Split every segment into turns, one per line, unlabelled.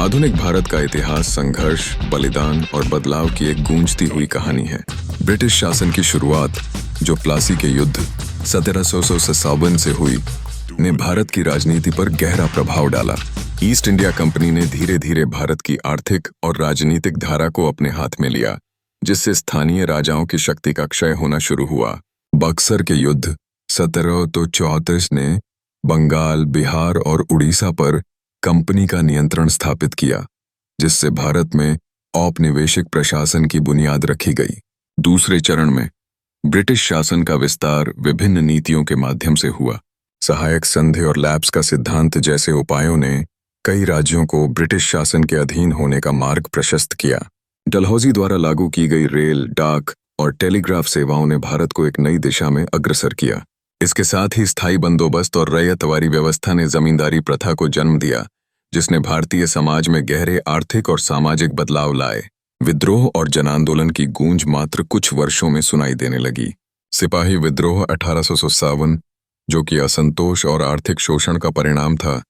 आधुनिक भारत का इतिहास संघर्ष, बलिदान और बदलाव की एक गूंजती हुई कहानी है। ब्रिटिश शासन की शुरुआत, जो प्लासी के युद्ध 1757 से हुई, ने भारत की राजनीति पर गहरा प्रभाव डाला। ईस्ट इंडिया कंपनी ने धीरे धीरे भारत की आर्थिक और राजनीतिक धारा को अपने हाथ में लिया, जिससे स्थानीय राजाओं की शक्ति का क्षय होना शुरू हुआ। बक्सर के युद्ध 1734 ने बंगाल, बिहार और उड़ीसा पर कंपनी का नियंत्रण स्थापित किया, जिससे भारत में औपनिवेशिक प्रशासन की बुनियाद रखी गई। दूसरे चरण में ब्रिटिश शासन का विस्तार विभिन्न नीतियों के माध्यम से हुआ। सहायक संधि और लैप्स का सिद्धांत जैसे उपायों ने कई राज्यों को ब्रिटिश शासन के अधीन होने का मार्ग प्रशस्त किया। डलहौजी द्वारा लागू की गई रेल, डाक और टेलीग्राफ सेवाओं ने भारत को एक नई दिशा में अग्रसर किया। इसके साथ ही स्थायी बंदोबस्त और रैयतवारी व्यवस्था ने जमींदारी प्रथा को जन्म दिया, जिसने भारतीय समाज में गहरे आर्थिक और सामाजिक बदलाव लाए। विद्रोह और जन आंदोलन की गूंज मात्र कुछ वर्षों में सुनाई देने लगी। सिपाही विद्रोह 1857, जो कि असंतोष और आर्थिक शोषण का परिणाम था,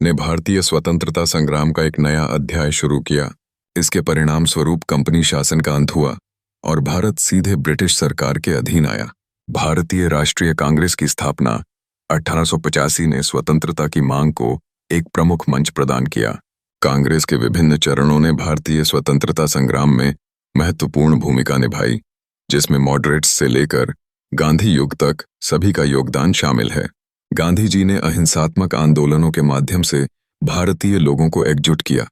ने भारतीय स्वतंत्रता संग्राम का एक नया अध्याय शुरू किया। इसके परिणाम स्वरूप कंपनी शासन का अंत हुआ और भारत सीधे ब्रिटिश सरकार के अधीन आया। भारतीय राष्ट्रीय कांग्रेस की स्थापना 1885 ने स्वतंत्रता की मांग को एक प्रमुख मंच प्रदान किया। कांग्रेस के विभिन्न चरणों ने भारतीय स्वतंत्रता संग्राम में महत्वपूर्ण भूमिका निभाई, जिसमें मॉडरेट्स से लेकर गांधी युग तक सभी का योगदान शामिल है। गांधी जी ने अहिंसात्मक आंदोलनों के माध्यम से भारतीय लोगों को एकजुट किया,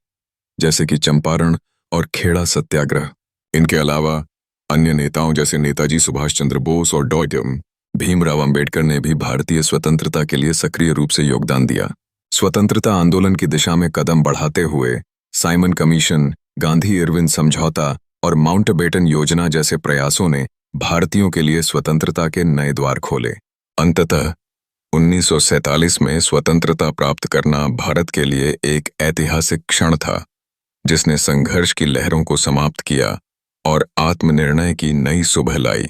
जैसे कि चंपारण और खेड़ा सत्याग्रह। इनके अलावा अन्य नेताओं जैसे नेताजी सुभाष चंद्र बोस और डॉक्टर भीमराव अंबेडकर ने भी भारतीय स्वतंत्रता के लिए सक्रिय रूप से योगदान दिया। स्वतंत्रता आंदोलन की दिशा में कदम बढ़ाते हुए साइमन कमीशन, गांधी-इरविन समझौता और माउंटबेटन योजना जैसे प्रयासों ने भारतीयों के लिए स्वतंत्रता के नए द्वार खोले। अंततः 1947 में स्वतंत्रता प्राप्त करना भारत के लिए एक ऐतिहासिक क्षण था, जिसने संघर्ष की लहरों को समाप्त किया और आत्मनिर्णय की नई सुबह लाई।